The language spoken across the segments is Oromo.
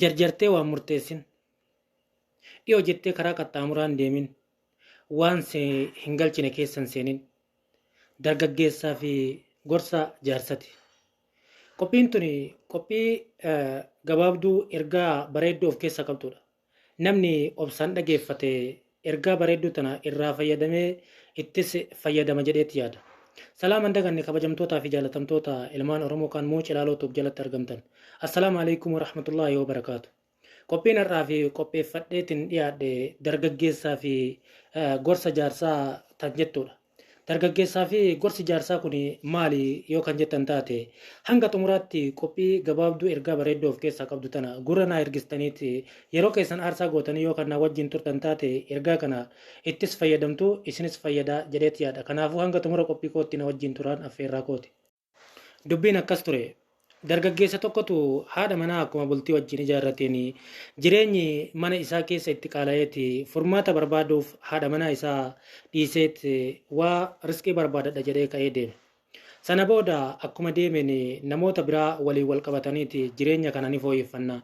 jarjartee waan murteessin dhiyoo jettee karaa qaxxaamuraan deemin waan hin galchine keessan seenin dargaggeessaa fi gorsa jaarsati. Qophiin tuni qophii gabaabduu ergaa bareedduu of keessaa qabdudha. Namni obsaan dhageeffate ergaa bareedduu tana irraa fayyadamee ittis fayyadama jedheetti yaada. Salaaman daganne kabajamtootaa fi jaalatamtoota ilmaan Oromoo kan muuc ilaalootuuf jalatti argamtan. Assalaamu alaikum wa rahmatullahi wa barakaatu. Qophiin har'aa fi qopheeffadheetiin dhiyaadhe dargaggeessaa fi gorsa jaarsaa tan jettudha. Dargaggeessaa fi gorsi jaarsaa kun maali yoo kan jettan taate hanga xumuraatti qophii gabaabduu ergaa bareedduu of keessaa qabdu tana gurra naa ergistaniiti yeroo keessan aarsaa gootanii yoo kan naa wajjin turtan taate ergaa kana ittis fayyadamtu isinis fayyadaa jedheetti yaada. Kanaafuu hanga xumura qophii kootti na wajjin turaan affeerraa kooti. Dubbiin akkas ture. Dargaggeessa tokkotu haadha manaa akkuma bultii wajjin ijaarrateen jireenyi mana isaa keessa itti qaala'eeti furmaata barbaaduuf haadha manaa isaa dhiiseet waa riskii barbaadadha jedhee ka'ee deeme. Sana booda akkuma deemeen namoota biraa waliin wal qabataniiti jireenya kana ni fooyyeffanna.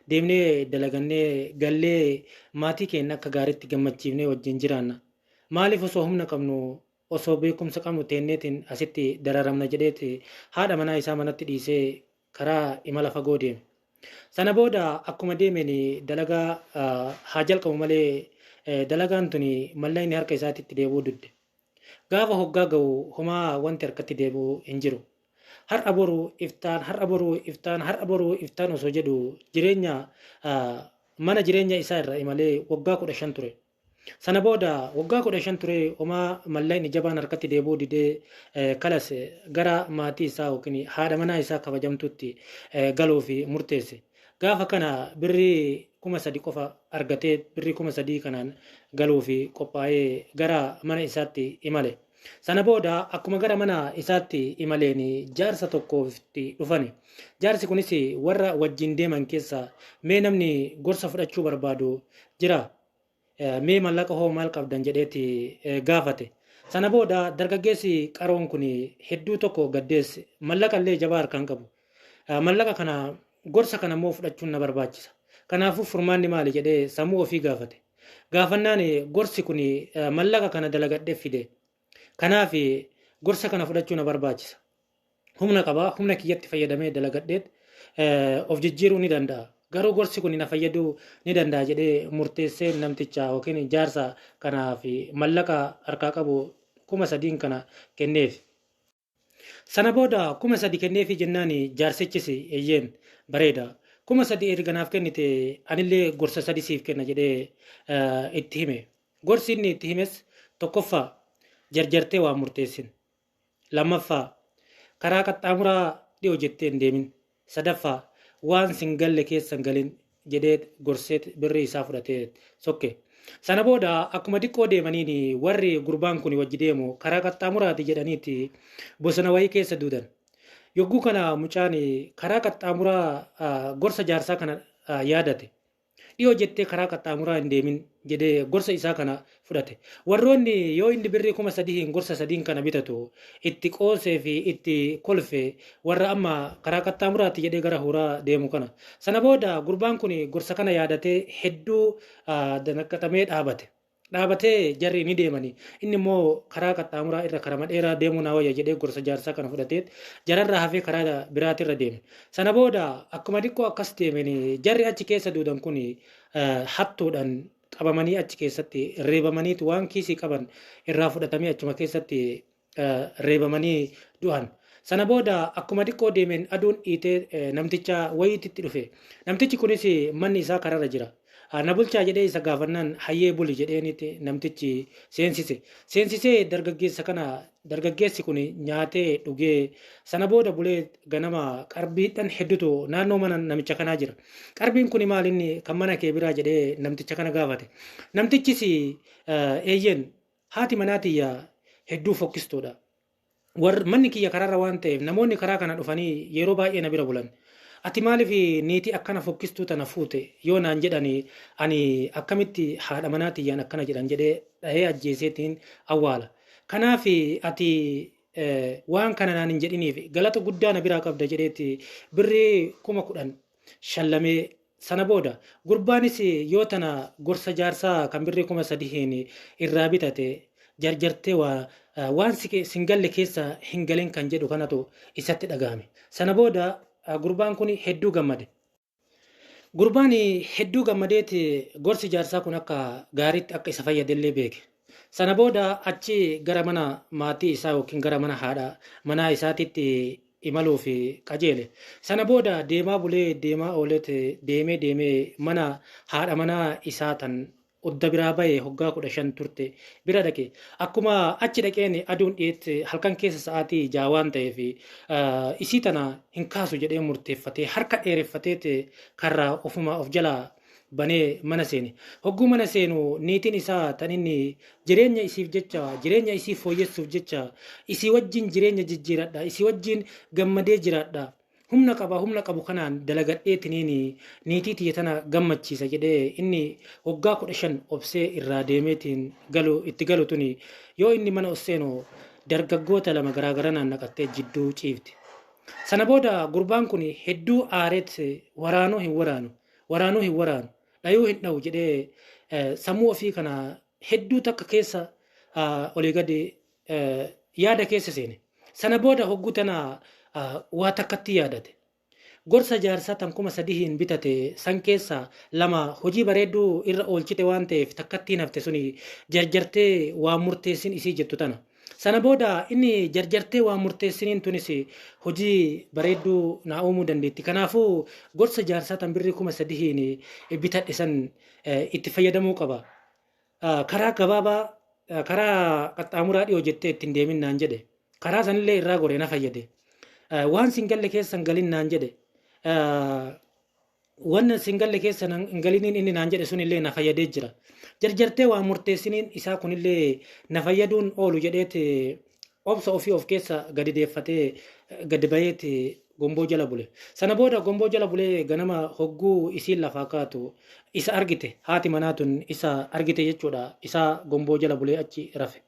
Deemnee dalagannee gallee maatii keenya akka gaariitti gammachiifnee wajjin jiraanna. Maaliif osoo humna qabnu osoo beekumsa qabnu teenneetiin asitti dararamna jedheeti haadha manaa isaa manatti dhiisee karaa imala fagoo deeme. Sana booda akkuma deemeen dalagaa haa jalqabu malee dalagaan tuni mallaa inni harka isaatitti deebuu dudde. Gaafa hoggaa ga'u homaa wanti harkatti deebi'u hin jiru. Har'a boruu iftaan har'a boruu iftaan har'a boruu iftaan osoo jedhu jireenya mana jireenya isaa irra imalee waggaa 15 ture. Sana booda waggaa 15 ture homaa mallaa inni jabaan harkatti deebuu didee kalas gara maatii isaa yookiin haadha manaa isaa kabajamtutti galuuf murteesse. Gaafa kana birrii 3,000 qofa argatee birrii 3,000 kanaan galuuf qophaa'ee gara mana isaatti imale. Sana booda akkuma gara mana isaatti imaleen jaarsa tokkootti dhufani. Jaarsi kunis warra wajjin deeman keessa mee namni gorsa fudhachuu barbaadu jira. Mee mallaqa hoo maal qabdan jedheeti gaafate. Sana booda dargaggeessi qaroon kun hedduu tokko gaddeesse mallaqa illee jabaa harkaan qabu. Mallaqa kana gorsa kana immoo fudhachuun na barbaachisa. Kanaafuu furmaanni maali jedhee sammuu ofii gaafate. Gaafannaan gorsi kun mallaqa kana dalagadhee fide. Kanaaf gorsa kana fudhachuu na barbaachisa. Humna qabaa humna kiyyatti fayyadamee dalagadheet of jijjiiruu ni danda'a. Garuu gorsi kun na fayyaduu ni danda'a jedhee murteessee namticha yookiin jaarsa kanaaf mallaqa harkaa qabu 3,000 kana kenneef. Sana booda 3,000 kenneefi jennaan jaarsichis eeyyeen bareeda. 3,000 erga naaf kennite anillee gorsa 3 siif kenna jedhee itti hime. Gorsi inni itti himes tokkoffaa jarjartee waan murteessin. Lammaffaa karaa qaxxaamuraa dhiyoo jettee hin deemin. Sadaffaa waan sin galle keessan galin jedhee gorseet birrii isaa fudhatee sokke. Sana booda akkuma xiqqoo deemaniin warri gurbaan kun wajji deemu karaa qaxxaamuraati jedhaniiti bosona wayii keessa duudan. Yogguu kana mucaan karaa qaxxaamuraa gorsa jaarsaa kana yaadate. Dhiyoo jettee karaa qaxxaamuraa hin deemin jedhee gorsa isaa kana fudhate. Warroonni yoo inni birrii 3,000 gorsa 3 kana bitatu itti qoosee fi itti kolfe warra amma karaa qaxxaamuraatti jedhee gara huuraa deemu kana. Sana booda gurbaan kun gorsa kana yaadatee hedduu danaqqatamee dhaabate. Dhaabatee jarri ni deemani. Inni immoo karaa qaxxaamuraa irra karama dheeraa deemuu naa wayya jedhee gorsa jaarsaa kana fudhatee jararraa hafee karaa biraatirra deeme. Sana booda akkuma xiqqoo akkas deemeen jarri achi keessa duudan kun hattuudhaan qabamanii achi keessatti reebamaniitu waan kiisii qaban irraa fudhatamee achuma keessatti reebamanii du'an. Sana booda akkuma xiqqoo deemeen aduun dhiitee namticha wayiitti dhufe. Namtichi kunis manni isaa karaarra jira. Na bulchaa jedhee isa gaafannaan hayyee buli jedheenitti namtichi seensise. Seensisee dargaggeessi kun nyaatee dhugee sana booda bulee ganama qarbiidhaan hedduutu naannoo mana namicha kanaa jira. Qarbiin kun maalinni kan mana kee biraa jedhee namticha kana gaafate. Namtichis eeyyeen haati manaatiyya hedduu fokkistuudha. Manni kiyya karaarra waan ta'eef namoonni karaa kana dhufanii yeroo baay'ee na bira bulan. Ati maaliif niitii akkana fokkistuu tana fuute yoo naan jedhani ani akkamitti haadha manaatiyyaan akkana jedhan jedhee dhahee ajjeeseetiin awwaala. Kanaaf ati waan kana naan hin jedhiniif galata guddaa na biraa qabda jedheeti birrii 10,000 shallamee sana booda gurbaanis yoo tana gorsa jaarsaa kan birrii 3,000 irraa bitate jarjartee waan singalle keessa hin galin kan jedhu kanatu isatti dhagahame. Sana booda gurbaan kun hedduu gammade. Gurbaan hedduu gammadeeti gorsi jaarsaa kun akka gaariitti akka isa fayyadellee beeke. Sana booda achi gara mana maatii isaa yookiin gara mana haadha manaa isaatitti imaluuf qajeele. Sana booda deemaa bulee deemaa ooleeti deemee mana haadha manaa isaa tan udda biraa bahee hoggaa 15 turte bira dhaqe. Akkuma achi dhaqeen aduun dhiyeette halkan keessa sa'aatii 6 waan ta'eef isii tana hin kaasu jedhee murteeffatee harka dheereffateeti karraa ofuma of jalaa banee mana seene. Hogguu mana seenu niitiin isaa tan inni jireenya isiif jecha jireenya isii fooyyessuuf jecha isii wajjin jireenya jijjiiradha isii wajjin gammadee jiraadha. Humna qabu kanaan dalagadheetiniin niitii tiyya tana gammachiisa jedhee inni waggaa 15 obsee irraa deemeetiin itti galu tuni yoo inni mana osseenu dargaggoota lama garaagaraa naqattee jidduu ciifti. Sana booda gurbaan kun hedduu aareet waraanuu hin waraanu dhayuu hin dhawu jedhee sammuu ofii kana hedduu takka keessa olii gadi yaada keessa seene. Sana booda hogguu tana waa takkatti yaadate. Gorsa jaarsaa tan 3,000 bitate san keessa 2 hojii bareedduu irra oolchite waan ta'eef takkatti nafte suni jarjartee waa murteessin isii jettu tana. Sana booda inni jarjartee waa murteessiniin tunis hojii bareedduu naa uumuu dandeetti. Kanaafuu gorsa jaarsaa tan birrii 3,000 bitadhe san itti fayyadamuu qaba. Karaa gabaabaa karaa qaxxaamuraa dhiyoo jettee ittiin deemin naan jedhe. Karaa sanillee irraa goree na fayyade. Waan singalle keessan galin naan jedhe. Waan singalle keessan galiniin inni naan jedhe sunillee na fayyadee jira. Jarjartee waa murteessiniin isaa kunillee na fayyaduun oolu jedheeti obsa ofii of keessa gadi deeffatee gadi bayeeti gomboo jala bule. Sana booda gomboo jala bulee ganama hogguu isiin lafaa kaatu isa argite haati manaatun isa argite jechuudha. Isa gomboo jala bulee achi rafe.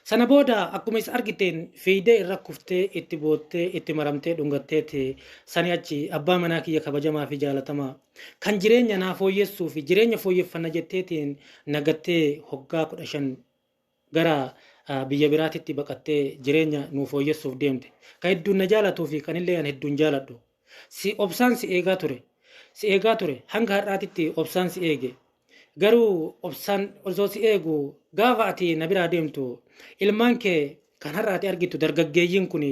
Sana booda akkuma isa argiteen fiidee irra kuftee itti boottee itti maramtee dhungatteeti sani achi abbaa manaa kiyya kabajamaa fi jaalatamaa kan jireenya naa fooyyessuu fi jireenya fooyyeffanna jetteetiin nagattee hoggaa 15 gara biyya biraatitti baqattee jireenya nuu fooyyessuuf deemte. Kan hedduun na jaalatuu fi kanillee an hedduun jaaladhu. Obsaan si eegaa ture hanga har'aatitti obsaan si eege. Garuu obsaan osoo si eegu gaafa ati na biraa deemtu ilmaan kee kan har'aati argitu dargaggeeyyiin kun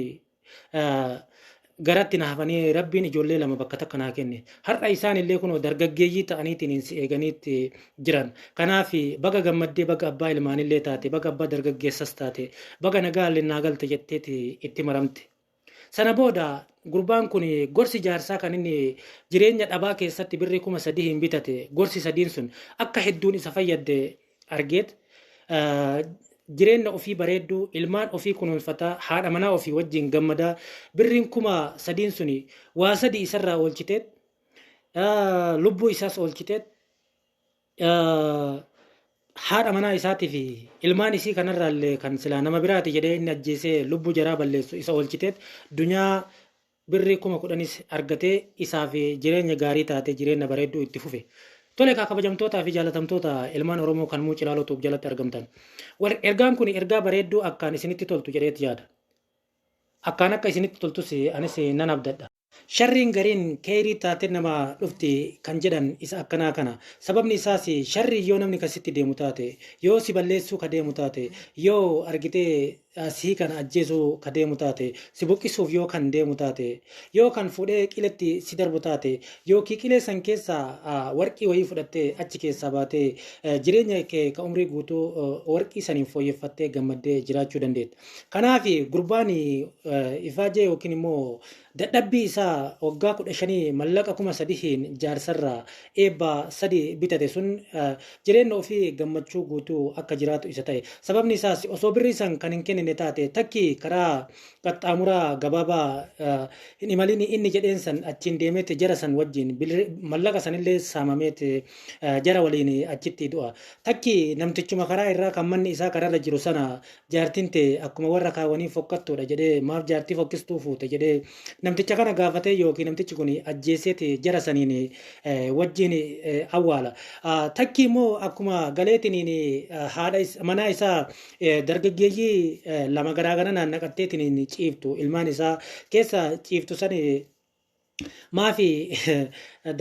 garatti na hafanii rabbiin ijoollee 2 bakka takka naa kenne. Har'a isaan illee kunoo dargaggeeyyii ta'aniitiin si eeganiitti jiran. Kanaaf baga gammaddee baga abbaa ilmaanillee taate baga abbaa dargaggeessas taate baga nagaallee naa galte jetteeti itti maramte. Sana booda gurbaan kun gorsi jaarsaa kan inni jireenya dhabaa keessatti birrii 3,000 bitate gorsi sadiin sun akka hedduun isa fayyadde argeet jireenya ofii bareedduu ilmaan ofii kunuunfataa haadha manaa ofii wajjin gammadaa birriin 3,000 suni waa 3 isarraa oolchiteet lubbuu isaas oolchiteet haadha manaa isaatii fi ilmaan isii kanarraallee kan silaa nama biraati jedhee inni ajjeesee lubbuu jaraa balleessu isa oolchiteet dunyaa birrii 10,000 argatee isaa fi jireenya gaarii taate jireenya bareedduu itti fufe. Tole kabajamtootaa fi jaalatamtoota ilmaan Oromoo kan muu cilaalootuuf jalatti argamtan. Ergaan kun ergaa bareedduu akkaan isinitti toltu jedheeti yaada. Akkaan akka isinitti toltus anis nan abdadha. Sharriin gariin keerii taate nama dhufti kan jedhan isa akkanaa kana. Sababni isaas sharri yoo namni kasitti deemu taate, yoo si balleessuu ka deemu taate, yoo argitee si kan ajjeesuu ka deemu taate, si buqqisuuf yoo kan deemu taate, yoo kan fuudhee qiletti si darbu taate, yookiin qilee san keessa warqii wayii fudhattee achi keessaa baatee jireenya kee ka umrii guutuu warqii saniin fooyyeffattee gammaddee jiraachuu dandeetta. Kanaaf gurbaan ifaajee yookiin immoo dadhabbii isaa waggaa 15 mallaqa 3,000 jaarsarraa eebba 3 bitate sun jireenya ofii gammachuu guutuu akka jiraatu isa ta'e. Sababni isaas osoo birrii san kan hin kenne kennine taate takki karaa qaxxaamuraa gabaabaa hin imalini inni jedheen san achiin deemeeti jara san wajjin mallaqa sanillee saamameeti jara waliin achitti du'a. Takki namtichuma karaa irraa kan manni isaa karaarra jiru sana jaartiin ta'e akkuma warra kaawwanii fokkattuudha jedhee maaf jaartii fokkistuu fuute jedhee namticha kana gaafatee yookiin namtichi kun ajjeeseeti jara saniin wajjin awwaala. Takki immoo akkuma galeetiniin haadha manaa isaa dargaggeeyyii lama garaagara naannaqatteetiniin ciiftu ilmaan isaa keessa ciiftu sani maafi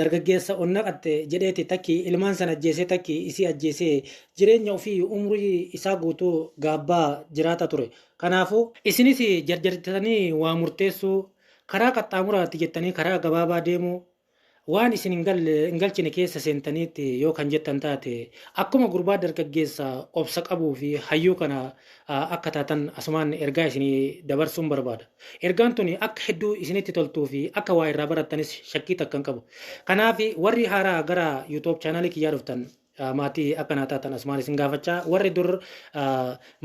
dargaggeessa onnaqatte jedheeti takki ilmaan sana ajjeesee takki isii ajjeesee jireenya ofii umrii isaa guutuu gaabbaa jiraata ture. Kanaafuu isinis jarjartanii waa murteessuu karaa qaxxaamuraatti jettanii karaa gabaabaa deemuu waan isin hin galchine keessa seentaniitti yoo kan jettan taate akkuma gurbaa dargaggeessa obsa qabuu fi hayyuu kana akka taatan asumaan ergaa isinii dabarsuun barbaada. Ergaan tuni akka hedduu isinitti toltuu fi akka waa irraa barattanis shakkii takka hin qabu. Kanaaf warri haaraa gara YouTube chaanaalii kiyyaa dhuftan maatii akkanaa taatan asumaan isin gaafachaa warri dur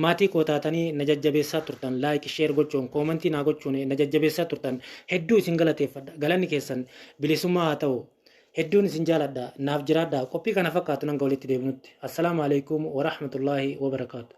maatii koo taatanii na jajjabeessaa turtan laayik sheer gochuun koomentii naa gochuun na jajjabeessaa turtan hedduu isin galateeffadha. Galanni keessan bilisummaa haa ta'u. Hedduun isin jaaladha naaf jiraadha qophii kana fakkaatu nan walitti deebinutti. Assalaamu alaikum wa rahmatullahi wa barakaatu.